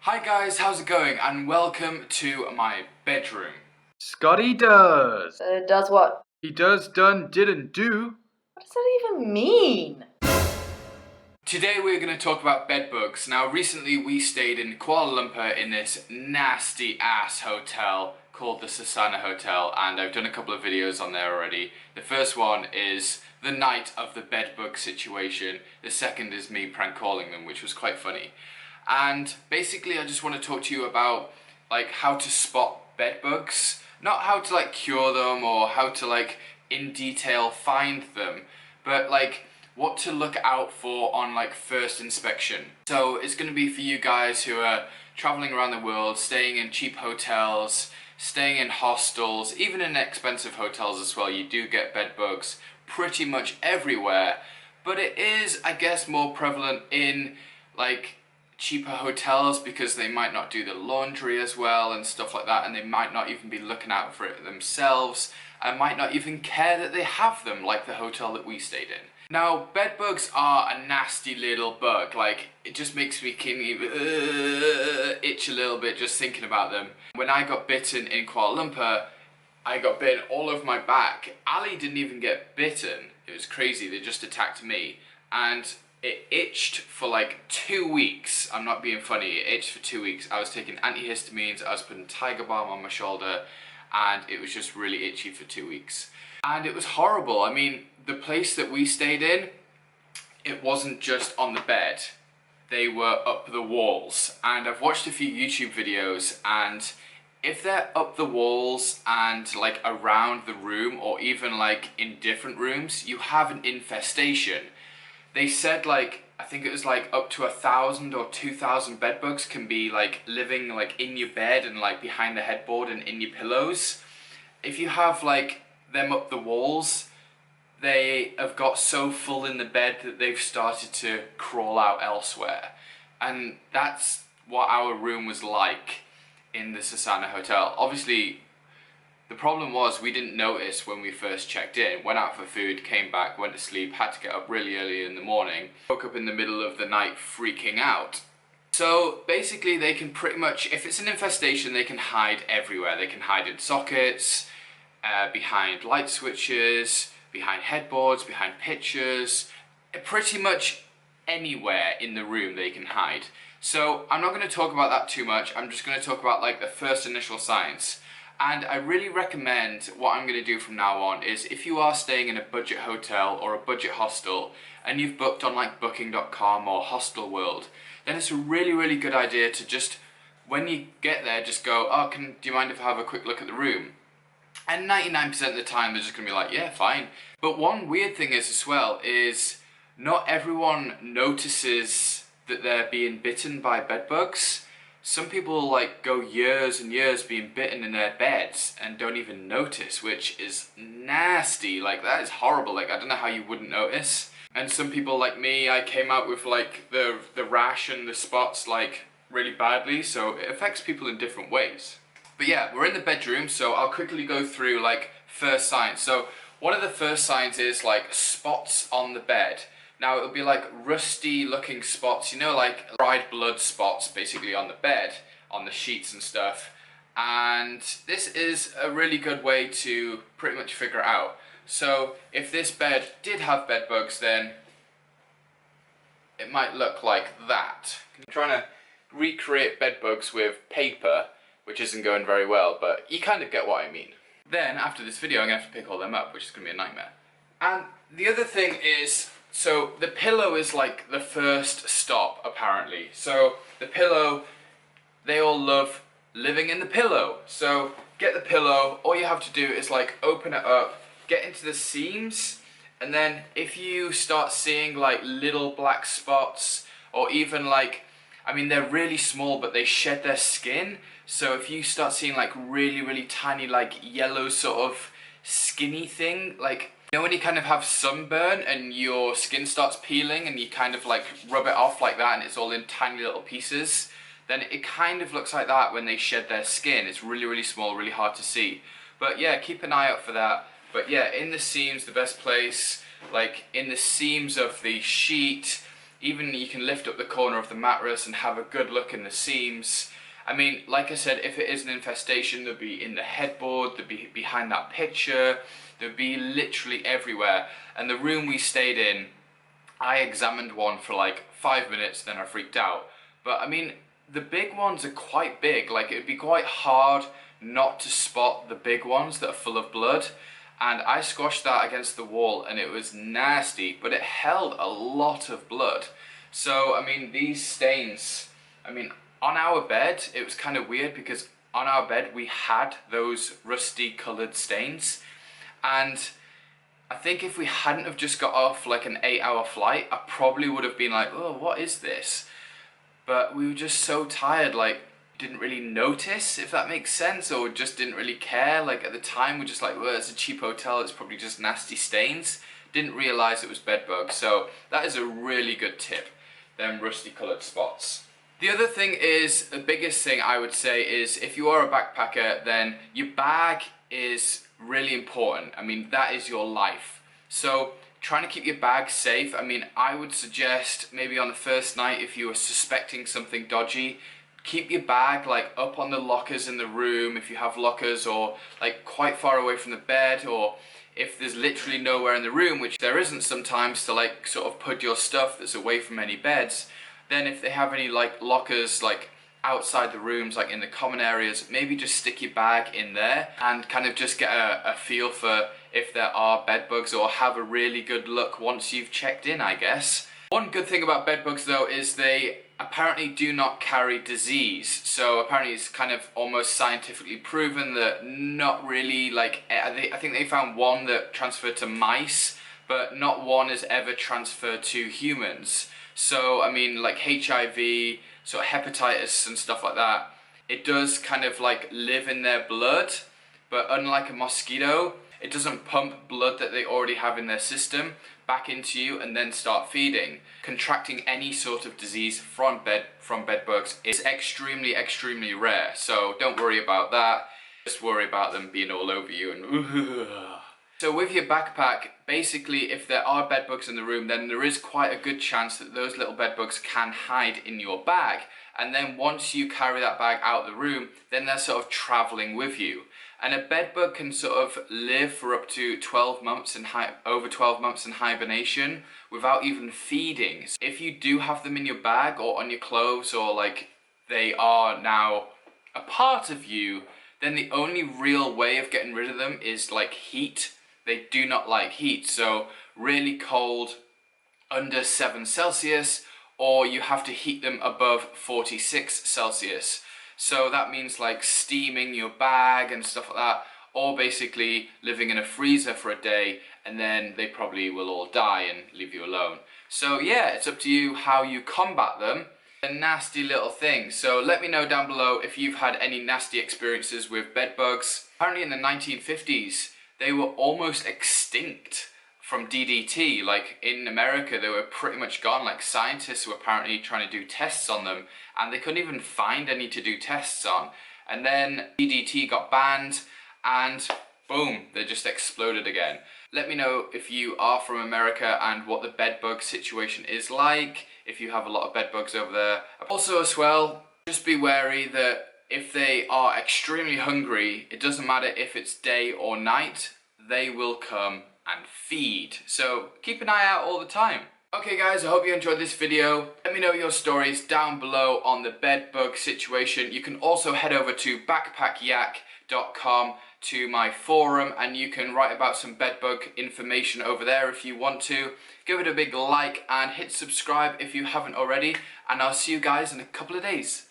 Hi guys, how's it going? And welcome to my bedroom. Scotty does. Does what? He does, done, didn't do. What does that even mean? Today we're going to talk about bed bugs. Now recently we stayed in Kuala Lumpur in this nasty ass hotel called the Sasana Hotel, and I've done a couple of videos on there already. The first one is the night of the bed bug situation. The second is me prank calling them, which was quite funny. And basically I just want to talk to you about like how to spot bed bugs. Not how to like cure them or how to like in detail find them, but like what to look out for on like first inspection. So it's going to be for you guys who are traveling around the world, staying in cheap hotels, staying in hostels, even in expensive hotels as well. You do get bed bugs pretty much everywhere, but it is, I guess, more prevalent in like cheaper hotels because they might not do the laundry as well and stuff like that, and they might not even be looking out for it themselves and might not even care that they have them, like the hotel that we stayed in. Now, bed bugs are a nasty little bug. Like, it just makes me itch a little bit just thinking about them. When I got bitten in Kuala Lumpur, I got bitten all over my back. Ali didn't even get bitten. It was crazy, they just attacked me. And it itched for like 2 weeks. I'm not being funny, it itched for 2 weeks. I was taking antihistamines, I was putting tiger balm on my shoulder, and it was just really itchy for 2 weeks. And it was horrible. I mean, the place that we stayed in, it wasn't just on the bed. They were up the walls. And I've watched a few YouTube videos, and if they're up the walls and like around the room or even like in different rooms, you have an infestation. They said like, I think it was like up to 1,000 or 2,000 bed bugs can be like living like in your bed and like behind the headboard and in your pillows. If you have like them up the walls, they have got so full in the bed that they've started to crawl out elsewhere. And that's what our room was like in the Sasana Hotel. Obviously, the problem was we didn't notice when we first checked in, went out for food, came back, went to sleep, had to get up really early in the morning, woke up in the middle of the night freaking out. So basically they can pretty much, if it's an infestation, they can hide everywhere. They can hide in sockets, behind light switches, behind headboards, behind pictures, pretty much anywhere in the room they can hide. So I'm not going to talk about that too much. I'm just going to talk about like the first initial signs. And I really recommend what I'm going to do from now on is if you are staying in a budget hotel or a budget hostel and you've booked on like booking.com or Hostel World, then it's a really good idea to just, when you get there, just go, oh, do you mind if I have a quick look at the room? And 99% of the time they're just going to be like, yeah, fine. But one weird thing is as well is not everyone notices that they're being bitten by bed bugs. Some people like go years and years being bitten in their beds and don't even notice, which is nasty. Like, that is horrible. Like, I don't know how you wouldn't notice. And some people like me, I came out with like the rash and the spots like really badly, so it affects people in different ways. But yeah, we're in the bedroom, so I'll quickly go through like first signs. So one of the first signs is like spots on the bed. Now it'll be like rusty looking spots, you know, like dried blood spots basically on the bed, on the sheets and stuff. And this is a really good way to pretty much figure it out. So if this bed did have bed bugs, then it might look like that. I'm trying to recreate bed bugs with paper, which isn't going very well, but you kind of get what I mean. Then after this video I'm going to have to pick all them up, which is going to be a nightmare. And the other thing is, so the pillow is like the first stop apparently. So the pillow, they all love living in the pillow. So get the pillow, all you have to do is like open it up, get into the seams, and then if you start seeing like little black spots, or even like, I mean they're really small but they shed their skin, so if you start seeing like really tiny like yellow sort of skinny thing, like, you know when you kind of have sunburn and your skin starts peeling and you kind of like rub it off like that and it's all in tiny little pieces, then it kind of looks like that when they shed their skin. It's really small, really hard to see. But yeah, keep an eye out for that. But yeah, in the seams, the best place, like in the seams of the sheet, Even you can lift up the corner of the mattress and have a good look in the seams. I mean, like I said, if it is an infestation, they'll be in the headboard, they'll be behind that picture, they'll be literally everywhere. And the room we stayed in, I examined one for like 5 minutes, then I freaked out. But I mean, the big ones are quite big. Like, it'd be quite hard not to spot the big ones that are full of blood. And I squashed that against the wall and it was nasty, but it held a lot of blood. So, I mean, these stains, I mean, on our bed, it was kind of weird because on our bed we had those rusty coloured stains. And I think if we hadn't have just got off like an 8-hour flight, I probably would have been like, oh, what is this? But we were just so tired, like, didn't really notice, if that makes sense, or just didn't really care. Like, at the time, we're just like, well, it's a cheap hotel, it's probably just nasty stains. Didn't realise it was bed bugs, so that is a really good tip, them rusty coloured spots. The other thing is, the biggest thing I would say is, if you are a backpacker, then your bag is really important. I mean, that is your life. So, trying to keep your bag safe, I mean, I would suggest maybe on the first night, if you were suspecting something dodgy, keep your bag like up on the lockers in the room, if you have lockers, or like quite far away from the bed, or if there's literally nowhere in the room, which there isn't sometimes, to like sort of put your stuff that's away from any beds, then if they have any like lockers like outside the rooms, like in the common areas, maybe just stick your bag in there and kind of just get a feel for if there are bed bugs, or have a really good look once you've checked in, I guess. One good thing about bed bugs though is they apparently do not carry disease. So apparently it's kind of almost scientifically proven that not really, like, I think they found one that transferred to mice, but not one has ever transferred to humans. So I mean, like HIV, sort of hepatitis and stuff like that, it does kind of like live in their blood, but unlike a mosquito, it doesn't pump blood that they already have in their system back into you and then start feeding. Contracting any sort of disease from bed bugs is extremely rare, so don't worry about that. Just worry about them being all over you and So with your backpack, basically if there are bed bugs in the room, then there is quite a good chance that those little bed bugs can hide in your bag. And then once you carry that bag out of the room, then they're sort of traveling with you. And a bed bug can sort of live for up to 12 months in over 12 months in hibernation without even feeding. So if you do have them in your bag or on your clothes, or like they are now a part of you, then the only real way of getting rid of them is like heat. They do not like heat, so really cold, under 7 Celsius, or you have to heat them above 46 Celsius. So that means like steaming your bag and stuff like that, or basically living in a freezer for a day, and then they probably will all die and leave you alone. So yeah, it's up to you how you combat them. A nasty little thing. So let me know down below if you've had any nasty experiences with bed bugs. Apparently in the 1950s, they were almost extinct from DDT. Like in America, they were pretty much gone. Like scientists were apparently trying to do tests on them, and they couldn't even find any to do tests on. And then DDT got banned, and boom, they just exploded again. Let me know if you are from America and what the bed bug situation is like, if you have a lot of bed bugs over there. Also as well, just be wary that if they are extremely hungry, it doesn't matter if it's day or night, they will come and feed. So keep an eye out all the time. Okay guys, I hope you enjoyed this video. Let me know your stories down below on the bed bug situation. You can also head over to backpackyak.com to my forum, and you can write about some bed bug information over there if you want to. Give it a big like and hit subscribe if you haven't already, and I'll see you guys in a couple of days.